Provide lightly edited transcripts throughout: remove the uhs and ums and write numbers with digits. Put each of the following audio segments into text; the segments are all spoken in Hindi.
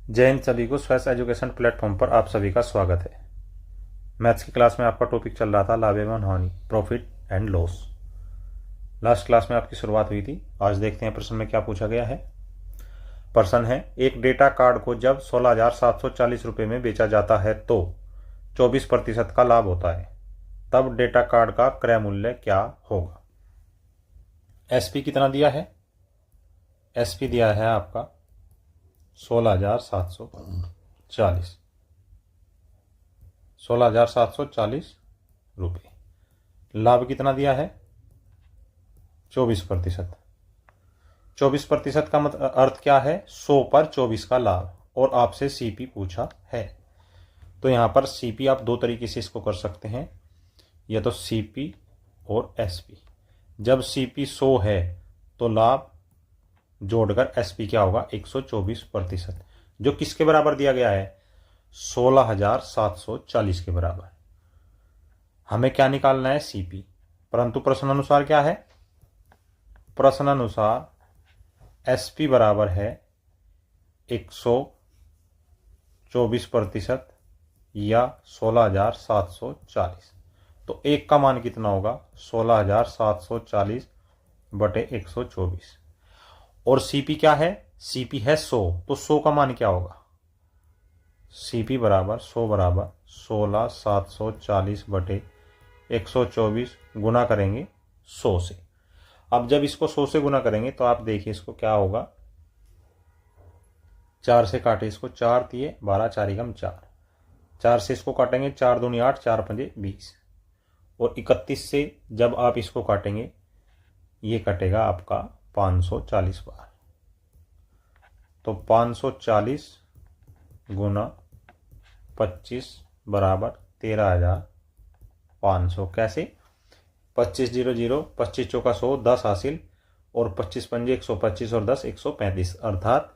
जय हिंद सभी को। स्वस्थ एजुकेशन प्लेटफॉर्म पर आप सभी का स्वागत है। मैथ्स की क्लास में आपका टॉपिक चल रहा था लाभ एवं हानि, profit and loss. Last class में आपकी शुरुआत हुई थी। आज देखते हैं प्रश्न में क्या पूछा गया है। प्रश्न है, एक डेटा कार्ड को जब 16,740 रुपये में बेचा जाता है तो 24% का लाभ होता है, तब डेटा कार्ड का क्रय मूल्य क्या होगा। एसपी कितना दिया है? एसपी दिया है आपका 16,740 रुपये। लाभ कितना दिया है? 24%। 24% का मतलब अर्थ क्या है? 100 पर 24 का लाभ, और आपसे सीपी पूछा है। तो यहां पर सीपी आप दो तरीके से इसको कर सकते हैं, या तो सीपी और एसपी। जब सीपी 100 है तो लाभ जोड़कर एसपी क्या होगा? 124%, जो किसके बराबर दिया गया है? 16,740 के बराबर। हमें क्या निकालना है? सीपी। परंतु प्रश्न अनुसार क्या है? प्रश्न अनुसार एसपी बराबर है 124% या 16,740। तो एक का मान कितना होगा? 16,740 बटे 124। और सीपी क्या है? सीपी है 100, तो 100 का मान क्या होगा? सीपी बराबर 100 बराबर 16,740 बटे 124 गुना करेंगे 100 से। अब जब इसको 100 से गुना करेंगे तो आप देखिए इसको क्या होगा। 4 से काटे इसको, 4 तिये 12, 4 एकम 4। 4 से इसको काटेंगे, 4 दूनी 8, 4 पंजे 20। और 31 से जब आप इसको काटेंगे, ये कटेगा आपका 540 बार। तो 540 गुना 25 बराबर 13,500। कैसे? 25 0 0, 25 चौका 100, 10 हासिल, और 25 पंजे 125 और 10 135। अर्थात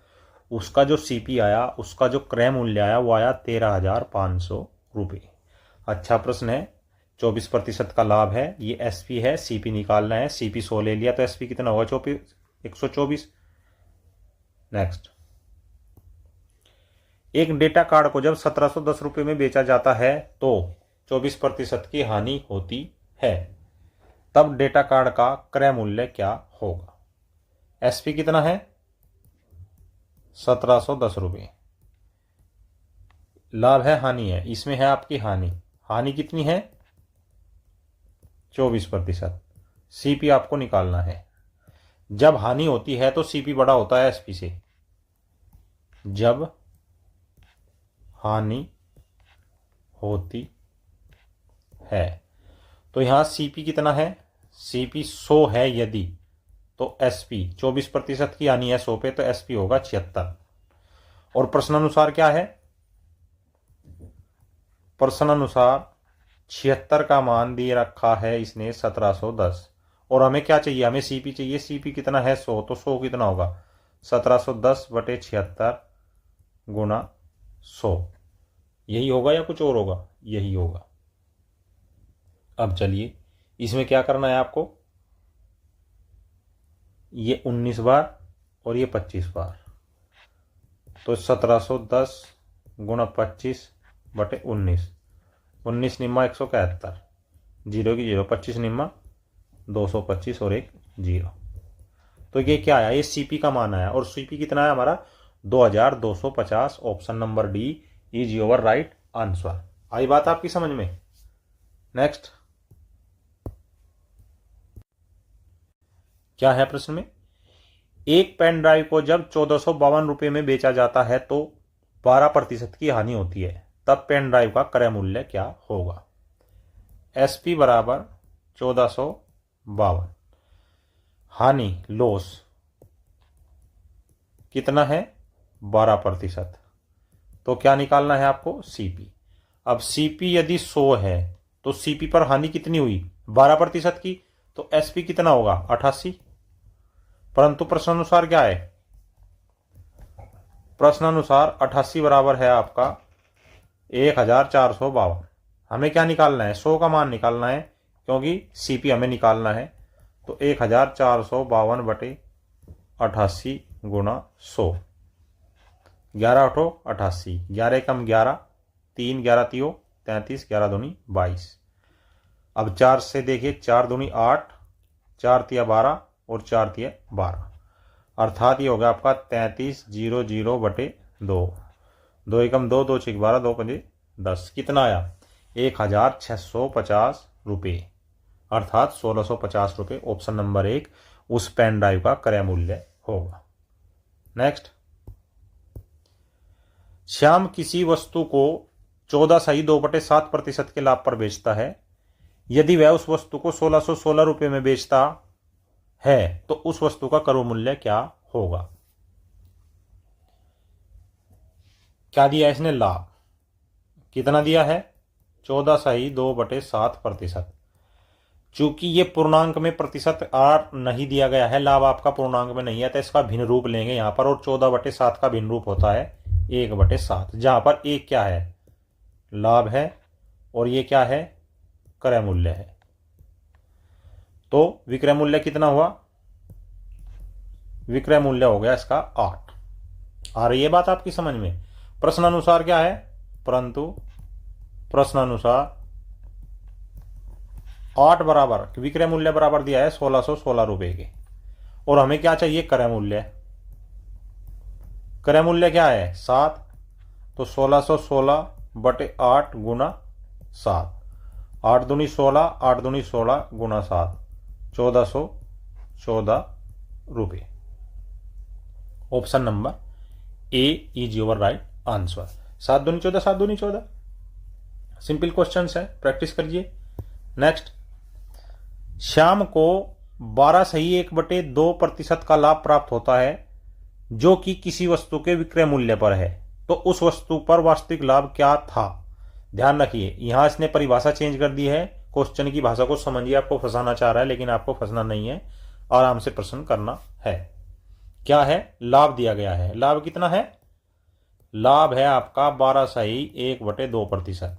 उसका जो सीपी आया, उसका जो क्रय मूल्य आया, वो आया 13,500 रुपये। अच्छा प्रश्न है। 24% का लाभ है, ये एसपी है, सीपी निकालना है। सीपी 100 ले लिया तो एसपी कितना होगा? 124। नेक्स्ट, एक डेटा कार्ड को जब 1710 रुपये में बेचा जाता है तो 24% की हानि होती है, तब डेटा कार्ड का क्रय मूल्य क्या होगा। एसपी कितना है? 1710 रुपये। लाभ है, हानि है, इसमें है आपकी हानि। हानि कितनी है? 24%। सीपी आपको निकालना है। जब हानि होती है तो सीपी बड़ा होता है एसपी से। जब हानि होती है तो यहां सीपी कितना है? सीपी 100 है यदि, तो एसपी 24% की हानि है 100 पे, तो एसपी होगा 76। और प्रश्नानुसार क्या है? प्रश्नानुसार 76 का मान दिए रखा है इसने 1710। और हमें क्या चाहिए? हमें सीपी चाहिए। सीपी कितना है? 100, तो 100 कितना होगा? 1710 बटे 76 गुना 100। यही होगा या कुछ और होगा? यही होगा। अब चलिए, इसमें क्या करना है आपको? ये 19 बार और ये 25 बार, तो 1710 गुना 25 बटे 19। 19 निम्मा 171, जीरो की जीरो, 25 निम्मा 225 और एक जीरो। तो ये क्या आया? ये सीपी का मान आया। और सीपी कितना है हमारा? 2250। Option number D is your right answer. आई बात आपकी समझ में? नेक्स्ट, क्या है प्रश्न में? एक पेन ड्राइव को जब 1452 रुपये में बेचा जाता है तो 12% की हानि होती है, तब पेन ड्राइव का क्रय मूल्य क्या होगा। एसपी बराबर 1452, हानि लॉस कितना है? 12%। तो क्या निकालना है आपको? सीपी। अब सीपी यदि 100 है तो सीपी पर हानि कितनी हुई? 12% की, तो एसपी कितना होगा? 88। परंतु प्रश्नानुसार क्या है? प्रश्नानुसार 88 बराबर है आपका 1452। हमें क्या निकालना है? 100 का मान निकालना है, क्योंकि सीपी हमें निकालना है। तो 1452 बटे 88 गुना 100। 11 8 88, 11 कम 11, 3 11 3 33, 11 दूनी 22। अब 4 से देखिए, 4 दूनी 8, 4 तिया 12 और 4 तिया 12, अर्थात ये हो गया आपका 33,000/2। 2 एकम 2, 2 6 12, 2 5 10, कितना आया 1,650 रुपये, अर्थात 1,650 रुपये। ऑप्शन नंबर 1 उस पेन ड्राइव का क्रय मूल्य होगा। नेक्स्ट, श्याम किसी वस्तु को 14.2/7% के लाभ पर बेचता है। यदि वह उस वस्तु को 1,616 रुपये में बेचता है तो उस वस्तु का क्रय मूल्य क्या होगा। क्या दिया इसने, लाभ कितना दिया है 14.2/7%। चूंकि ये पूर्णांक में प्रतिशत आर नहीं दिया गया है, लाभ आपका पूर्णांक में नहीं है, तो इसका भिन्न रूप लेंगे यहां पर, और 14/7 का भिन्न रूप होता है 1/7, जहां पर एक क्या है, लाभ है, और ये क्या है, क्रय मूल्य है। तो विक्रय मूल्य कितना हुआ, विक्रय मूल्य हो गया इसका 8। आ रही है बात आपकी समझ में। प्रश्नानुसार क्या है, परंतु प्रश्नानुसार 8 बराबर विक्रय मूल्य बराबर दिया है 1,616 रुपए के, और हमें क्या चाहिए, क्रय मूल्य। क्रय मूल्य क्या है 7, तो 1,616/8 गुना 7, 8 दूनी 16, 8 दूनी 16 गुना 7, 1,414 रुपये। Option number A is your right answer. 7 दूनी 14, 7 दूनी 14, सिंपल क्वेश्चन है, प्रैक्टिस करिए। नेक्स्ट, श्याम को 12.1/2% का लाभ प्राप्त होता है जो कि किसी वस्तु के विक्रय मूल्य पर है, तो उस वस्तु पर वास्तविक लाभ क्या था। ध्यान रखिए, यहां इसने परिभाषा चेंज कर दी है, क्वेश्चन की भाषा को समझिए, आपको फंसाना चाह रहा है लेकिन आपको फंसना नहीं है, आराम से प्रश्न करना है। क्या है, लाभ दिया गया है, लाभ कितना है, लाभ है आपका 12.1/2%।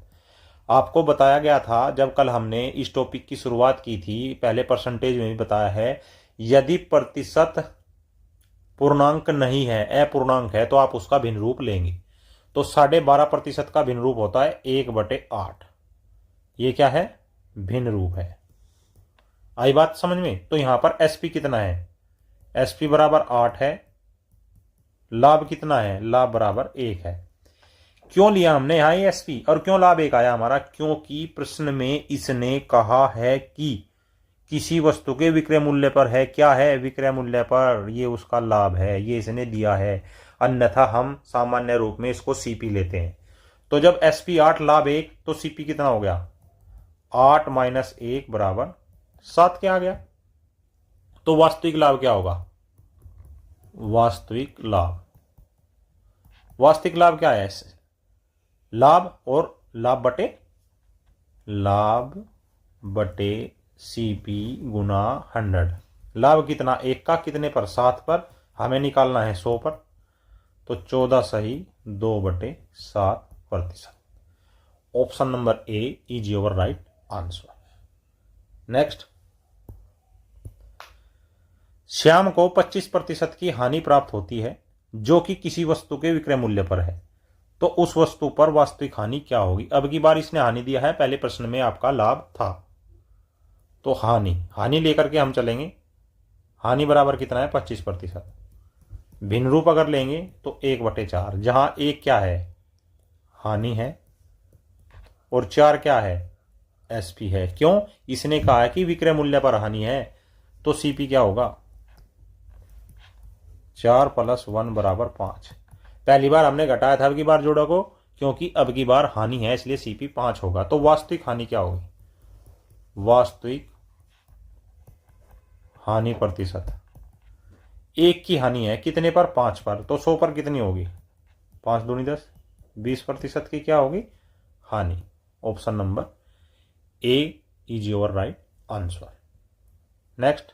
आपको बताया गया था जब कल हमने इस टॉपिक की शुरुआत की थी, पहले परसेंटेज में भी बताया है, यदि प्रतिशत पूर्णांक नहीं है, अपूर्णांक है, तो आप उसका भिन्न रूप लेंगे। तो 12.5% का भिन्न रूप होता है 1/8। ये क्या है, भिन्न रूप है। आई बात समझ में। तो यहां पर एसपी कितना है, एसपी बराबर 8 है, लाभ कितना है, लाभ बराबर 1 है। क्यों लिया हमने यहां ये एसपी, और क्यों लाभ 1 आया हमारा, क्योंकि प्रश्न में इसने कहा है कि किसी वस्तु के विक्रय मूल्य पर है, क्या है, विक्रय मूल्य पर, ये उसका लाभ है, ये इसने दिया है, अन्यथा हम सामान्य रूप में इसको सीपी लेते हैं। तो जब एसपी 8 लाभ 1, तो सीपी कितना हो गया, 8 - 1 बराबर 7 क्या आ गया। तो वास्तविक लाभ क्या होगा, वास्तविक लाभ, वास्तविक लाभ क्या है, लाभ और लाभ बटे सीपी गुना 100। लाभ कितना, 1 का कितने पर, 7 पर, हमें निकालना है 100 पर, तो 14.2/7%। Option number A is your right answer. Next, Shyam को 25% की हानि प्राप्त होती है जो कि किसी वस्तु के विक्रय मूल्य पर है, तो उस वस्तु पर वास्तविक हानि क्या होगी। अब की बार इसने हानि दिया है, पहले प्रश्न में आपका लाभ था, तो हानि लेकर के हम चलेंगे। हानि बराबर कितना है, 25%। भिन्न रूप अगर लेंगे तो 1/4, जहां 1 क्या है, हानि है, और 4 क्या है, एसपी है। क्यों, इसने कहा है कि विक्रय मूल्य पर हानि है, तो सीपी क्या होगा, 4 + 1 बराबर 5। पहली बार हमने घटाया था, अब की बार जोड़ा को, क्योंकि अब की बार हानि है इसलिए सीपी 5 होगा। तो वास्तविक हानि क्या होगी, वास्तविक हानि प्रतिशत, 1 की हानि है कितने पर, 5 पर, तो 100 पर कितनी होगी, 5 दूनी 10, 20% की क्या होगी, हानि। Option number A is your right answer. Next,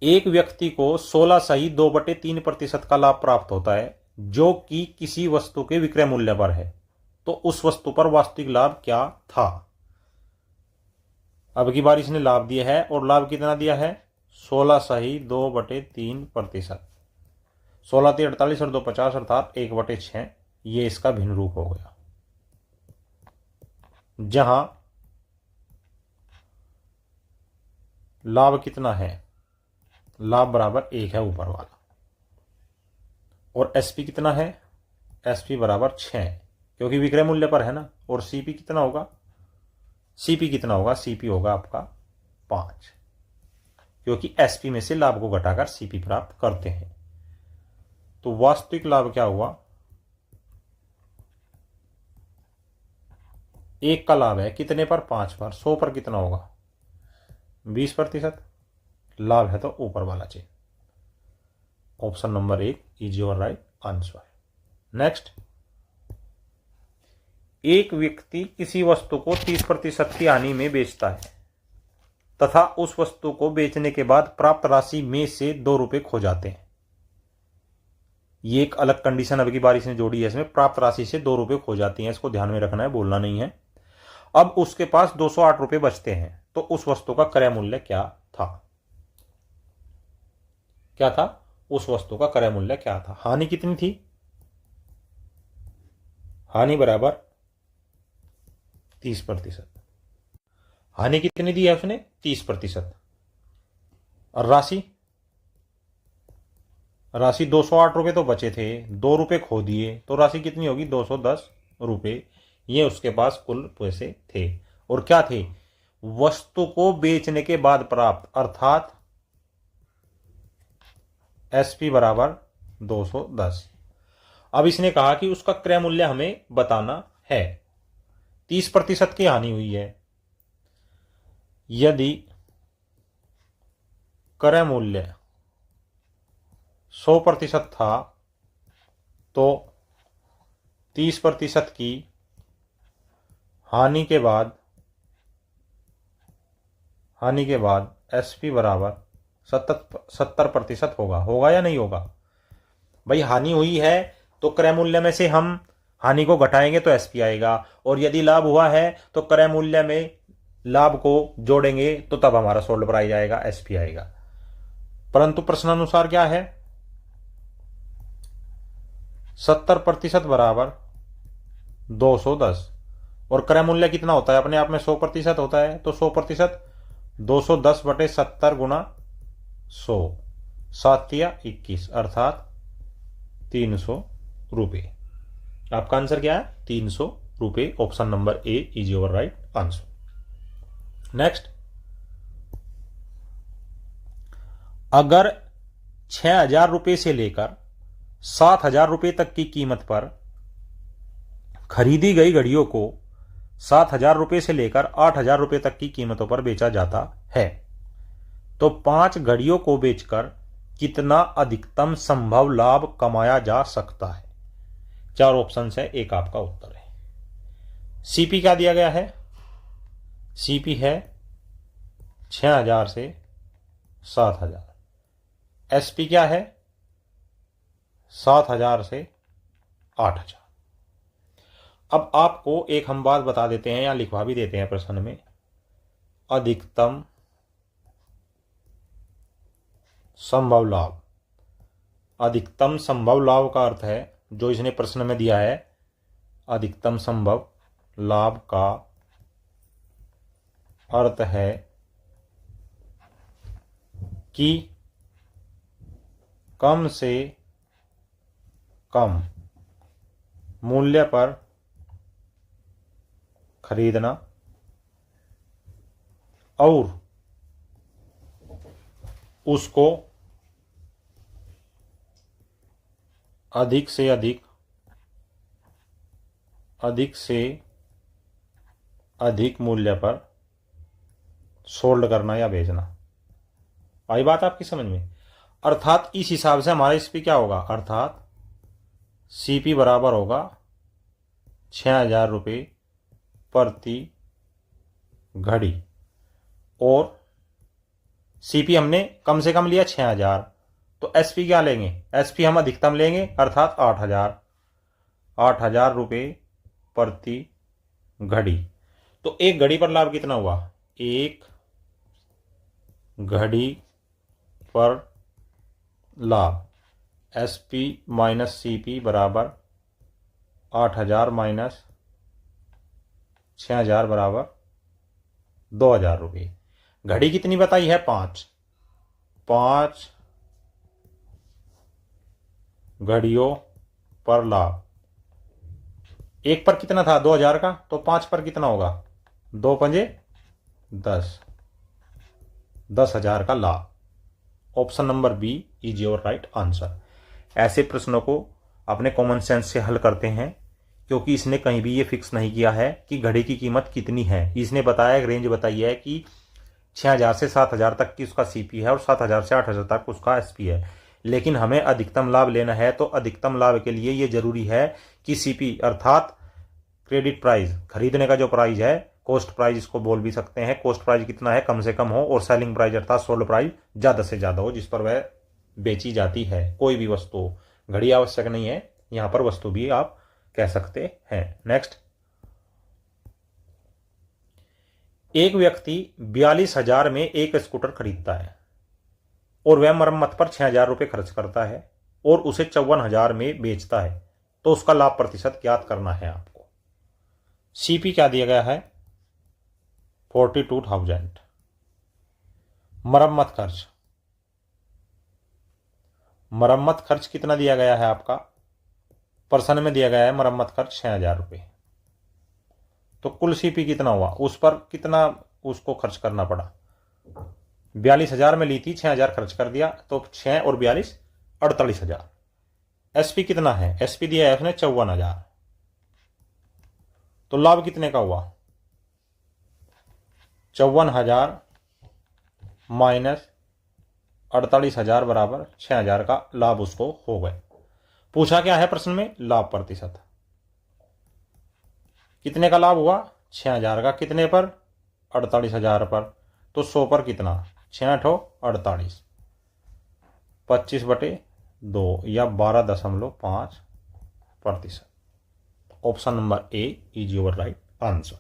एक व्यक्ति को 16.2/3% का लाभ प्राप्त होता है जो कि किसी वस्तु के विक्रय मूल्य पर है, तो उस वस्तु पर वास्तविक लाभ क्या था। अब की बार इसने लाभ दिया है, और लाभ कितना दिया है, 16.2/3%। 16 3 48 और 2 50 अर्थात 1/6। ये इसका भिन्न रूप हो गया, जहां लाभ कितना है, लाभ बराबर 1 है ऊपर वाला, और एसपी कितना है, एसपी बराबर 6, क्योंकि विक्रय मूल्य पर है ना। और सीपी कितना होगा, सीपी कितना होगा, सीपी होगा आपका 5, क्योंकि एसपी में से लाभ को घटाकर सीपी प्राप्त करते हैं। तो वास्तविक लाभ क्या हुआ, 1 का लाभ है कितने पर, 5 पर, 100 पर कितना होगा, 20%। लाभ है तो ऊपर वाला chain. Option number 1 is your right answer. Next, एक व्यक्ति किसी वस्तु को 30% की हानि में बेचता है तथा उस वस्तु को बेचने के बाद प्राप्त राशि में से 2 रुपए खो जाते हैं। ये एक अलग कंडीशन अब की बारी से जोड़ी है इसमें, प्राप्त राशि से 2 रुपए खो जाती हैं, इसको ध्यान में रखना है, बोलना नहीं है। अब उसके पास 208 रुपए बचते हैं, तो उस वस्तु का क्रय मूल्य क्या था, क्या था, उस वस्तु का क्रय मूल्य क्या था। हानि कितनी थी, हानि बराबर 30%। हानि कितनी दी है उसने, 30%। और राशि, राशि 208 रुपए तो बचे थे, 2 रुपए खो दिए, तो राशि कितनी होगी, 210 रुपए। ये उसके पास कुल पैसे थे, और क्या थे, वस्तु को बेचने के बाद प्राप्त, अर्थात एसपी बराबर 210। अब इसने कहा कि उसका क्रय मूल्य हमें बताना है। 30% की हानि हुई है, यदि क्रय मूल्य 100% था तो 30% की हानि के बाद एसपी बराबर 70% होगा या नहीं होगा। भाई हानि हुई है तो क्रय मूल्य में से हम हानि को घटाएंगे तो एसपी आएगा, और यदि लाभ हुआ है तो क्रय मूल्य में लाभ को जोड़ेंगे तो तब हमारा सोल्ड प्राइस आएगा, एसपी आएगा। परंतु प्रश्नानुसार क्या है, 70% बराबर 210, और क्रय मूल्य कितना होता है, अपने आप में 100% होता है, तो 100% 210/70 गुणा 100, 7×21 अर्थात 300 रुपये। आपका आंसर क्या है, 300 रुपये। Option number A is your right answer. Next, अगर 6,000 रुपये से लेकर 7,000 रुपये तक की कीमत पर खरीदी गई घड़ियों को 7,000 रुपये से लेकर 8,000 रुपये तक की कीमतों पर बेचा जाता है, तो 5 घड़ियों को बेचकर कितना अधिकतम संभव लाभ कमाया जा सकता है। 4 ऑप्शन है, एक आपका उत्तर है। सीपी क्या दिया गया है, सीपी है 6,000 से 7,000, एसपी क्या है 7,000 से 8,000। अब आपको एक हम बात बता देते हैं या लिखवा भी देते हैं प्रश्न में, अधिकतम संभव लाभ। अधिकतम संभव लाभ का अर्थ है, जो इसने प्रश्न में दिया है, अधिकतम संभव लाभ का अर्थ है कि कम से कम मूल्य पर खरीदना और उसको अधिक से अधिक मूल्य पर सोल्ड करना या बेचना। आई बात आपकी समझ में। अर्थात इस हिसाब से हमारा इस पे क्या होगा, अर्थात सीपी बराबर होगा 6,000 रुपये प्रति घड़ी, और सीपी हमने कम से कम लिया 6,000, तो एसपी क्या लेंगे, एसपी हम अधिकतम लेंगे अर्थात 8,000 रुपये प्रति घड़ी। तो एक घड़ी पर लाभ कितना हुआ, एक घड़ी पर लाभ SP माइनस CP बराबर 8,000 माइनस 6,000 बराबर 2,000 रुपये। घड़ी कितनी बताई है? 5 घड़ियों पर लाभ। एक पर कितना था? 2,000 का, तो 5 पर कितना होगा? 2 पंजे 10,000 का लाभ। Option number B is your right answer. ऐसे प्रश्नों को अपने कॉमन सेंस से हल करते हैं, क्योंकि इसने कहीं भी ये फिक्स नहीं किया है कि घड़ी की कीमत कितनी है। इसने बताया, एक रेंज बताई है कि 6,000 से 7,000 तक की उसका CP है और 7,000 से 8,000 तक उसका SP है। लेकिन हमें अधिकतम लाभ लेना है, तो अधिकतम लाभ के लिए ये जरूरी है कि CP अर्थात क्रेडिट प्राइस, खरीदने का जो प्राइस है, कॉस्ट प्राइस इसको बोल भी सकते हैं, कॉस्ट प्राइस कितना है कम से कम हो, और सेलिंग प्राइस अर्थात सोल्ड प्राइस ज्यादा से ज्यादा हो, जिस पर वह बेची जाती है। कोई भी वस्तु, घड़ी आवश्यक नहीं है, यहां पर वस्तु भी आप कह सकते हैं। नेक्स्ट, एक व्यक्ति 42,000 में एक स्कूटर खरीदता है और वह मरम्मत पर 6,000 रुपये खर्च करता है और उसे 54,000 में बेचता है, तो उसका लाभ प्रतिशत ज्ञात करना है आपको। CP क्या दिया गया है? 42,000। मरम्मत खर्च कितना दिया गया है आपका? परसेंट में दिया गया है मरम्मत खर्च 6,000 रुपये। तो कुल CP कितना हुआ? उस पर कितना उसको खर्च करना पड़ा? 42,000 में ली थी, 6,000 खर्च कर दिया, तो 6 और 42 48,000। SP कितना है? SP दिया है उसने 54,000। तो लाभ कितने का हुआ? 54,000 माइनस 48,000 बराबर 6,000 का लाभ उसको हो गए। पूछा क्या है प्रश्न में? लाभ प्रतिशत। कितने का लाभ हुआ? 6,000 का। कितने पर? 48,000 पर। तो 100 पर कितना? 6 ठो 48, 25/2 या 12.5%। Option number A is your right answer.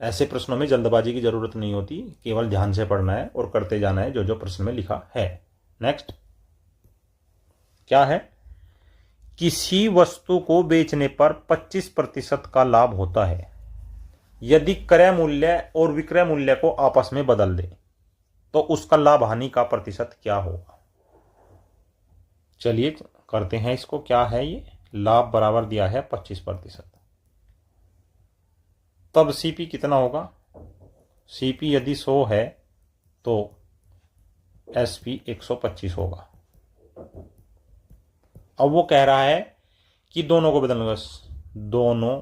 ऐसे प्रश्नों में जल्दबाजी की जरूरत नहीं होती, केवल ध्यान से पढ़ना है और करते जाना है जो जो प्रश्न में लिखा है। नेक्स्ट, क्या है? किसी वस्तु को बेचने पर 25% का लाभ होता है यदि क्रय मूल्य और विक्रय मूल्य को आपस में बदल दे, तो उसका लाभ हानि का प्रतिशत क्या होगा? चलिए करते हैं इसको। क्या है ये? लाभ बराबर दिया है 25%। तब CP कितना होगा? CP यदि 100 है तो SP 125 होगा। अब वो कह रहा है कि दोनों को बदलना, दोनों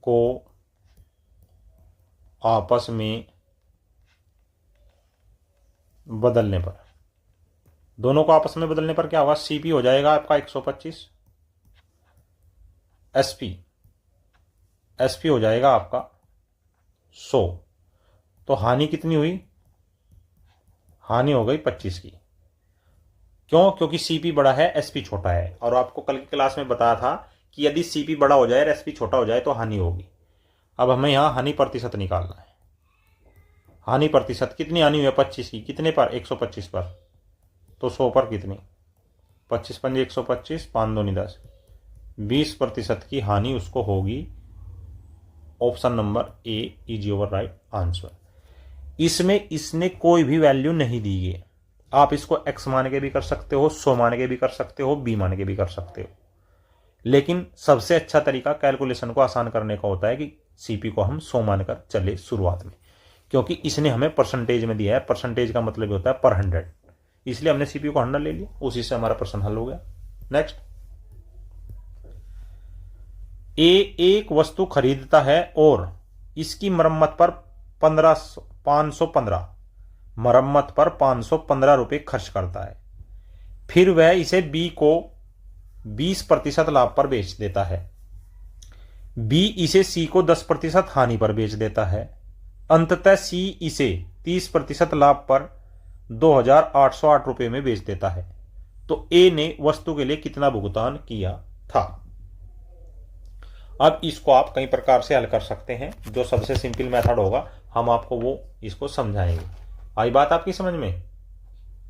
को आपस में बदलने पर, दोनों को आपस में बदलने पर क्या होगा? CP हो जाएगा आपका 125, SP हो जाएगा आपका 100। तो हानि कितनी हुई? हानि हो गई 25 की। क्यों? क्योंकि CP बड़ा है, SP छोटा है। और आपको कल की क्लास में बताया था कि यदि CP बड़ा हो जाए और SP छोटा हो जाए तो हानि होगी। अब हमें यहां हानि प्रतिशत निकालना है। हानि प्रतिशत कितनी हानि हुई? 25 की। कितने पर? 125 पर। तो 100 पर कितनी? 25 पंजे 125, 5 दूनी 10, 20% की हानि उसको होगी। Option number A is your right answer. इसमें इसने कोई भी वैल्यू नहीं दी है। आप इसको x मान के भी कर सकते हो, 100 मान के भी कर सकते हो, b मान के भी कर सकते हो, लेकिन सबसे अच्छा तरीका कैलकुलेशन को आसान करने का होता है कि CP को हम 100 मानकर चले शुरुआत में, क्योंकि इसने हमें परसेंटेज में दिया है। परसेंटेज का मतलब होता है पर 100, इसलिए हमने CPU को 100 ले लिया, उसी से हमारा प्रश्न हल हो गया। नेक्स्ट, एक वस्तु खरीदता है और इसकी मरम्मत पर 515 मरम्मत पर 515 रुपये खर्च करता है। फिर वह इसे B को 20% लाभ पर बेच देता है। B इसे C को 10% हानि पर बेच देता है। अंततः C इसे 30% लाभ पर 2,808 रुपये में बेच देता है। तो A ने वस्तु के लिए कितना भुगतान किया था? अब इसको आप कई प्रकार से हल कर सकते हैं। जो सबसे सिंपल मेथड होगा हम आपको वो इसको समझाएंगे। आई बात आपकी समझ में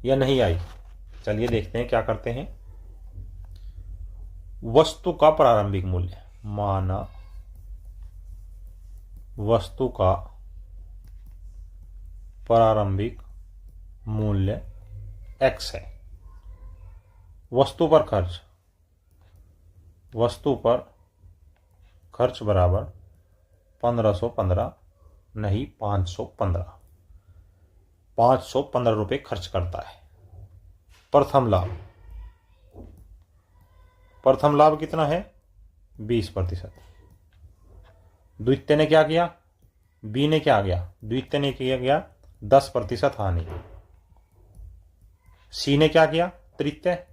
या नहीं आई? चलिए देखते हैं क्या करते हैं। वस्तु का प्रारंभिक मूल्य, माना वस्तु का प्रारंभिक मूल्य x है। वस्तु पर खर्च बराबर 1515 नहीं 515 रुपये खर्च करता है। प्रथम लाभ कितना है? 20%। द्वितीय ने क्या किया? बी ने क्या किया? द्वितीय ने किया गया 10% हानि। सी ने क्या किया? तृतीय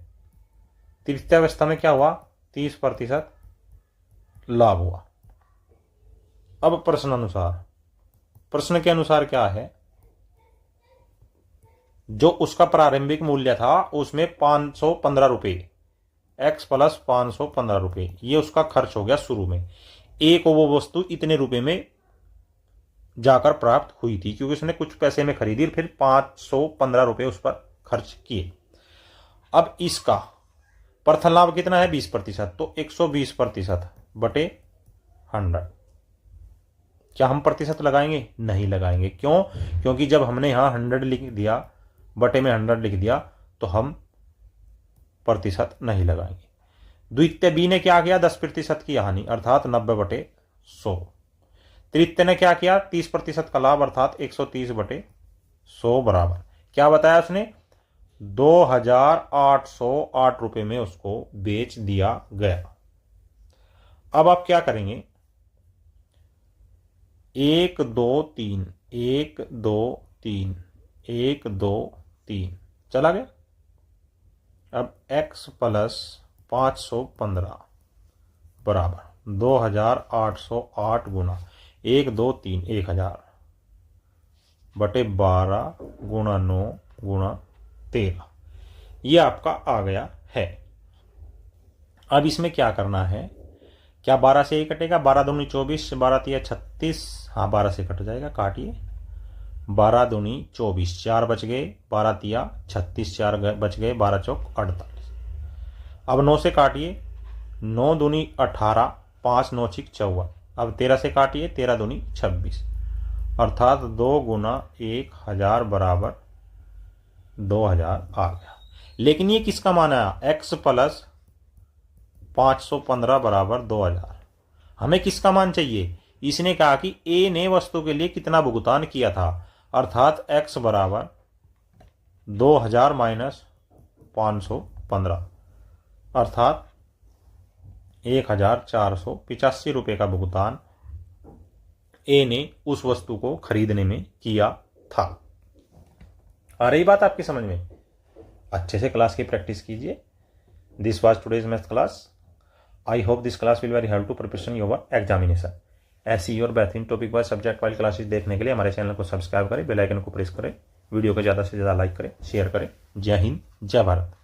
अवस्था में क्या हुआ? 30% लाभ हुआ। अब प्रश्न के अनुसार क्या है? जो उसका प्रारंभिक मूल्य था उसमें 515 रुपये, x प्लस 515 रुपये, ये उसका खर्च हो गया शुरू में। ए को वो वस्तु इतने रुपए में जाकर प्राप्त हुई थी क्योंकि उसने कुछ पैसे में खरीदी, फिर 515 रुपये उस पर खर्च किए। अब इसका प्रथम लाभ कितना है? 20%, तो 120% बटे 100। क्या हम प्रतिशत लगाएंगे? नहीं लगाएंगे। क्यों? क्योंकि जब हमने यहां 100 लिख दिया, बटे में 100 लिख दिया, तो हम प्रतिशत नहीं लगाएंगे। द्वितीय बी ने क्या किया? 10% की हानि अर्थात 90/100। तृतीय ने क्या किया? 30% का लाभ अर्थात 130/100 बराबर क्या बताया उसने? 2808 रुपये में उसको बेच दिया गया। अब आप क्या करेंगे? 1 2 3 1 2 3 1 2 3 चला गया। अब x प्लस 515 बराबर 2808 गुना 1 2 3 1000 बटे 12 गुणा 9 गुणा 13, ये आपका आ गया है। अब इसमें क्या करना है? क्या 12 से ही कटेगा? 12 दूनी 24, 12 तिया 36, हाँ 12 से कट जाएगा, काटिए। 12 दूनी 24, 4 बच गए, 12 तिया 36, 4 बच गए, 12 चौक 48। अब 9 से काटिए, 9 दूनी 18, 5 9 6 54। अब 13 से काटिए, 13 दूनी 26, अर्थात 2 गुना 1000 बराबर 2000 आ गया। लेकिन ये किसका मान आया? x प्लस 515 बराबर 2000। हमें किसका मान चाहिए? इसने कहा कि ए ने वस्तु के लिए कितना भुगतान किया था, अर्थात x बराबर 2000 माइनस 515 अर्थात 1485 रुपये का भुगतान ए ने उस वस्तु को खरीदने में किया था। आ रही बात आपकी समझ में? अच्छे से क्लास की प्रैक्टिस कीजिए। This was today's math class. I hope this class will very help to preparation your examination. ऐसी और बेहतरीन topic wise subject wise classes देखने के लिए हमारे चैनल को सब्सक्राइब करें, बेल आइकन को प्रेस करें, वीडियो को ज़्यादा से ज़्यादा लाइक करें, शेयर करें। जय हिंद, जय भारत।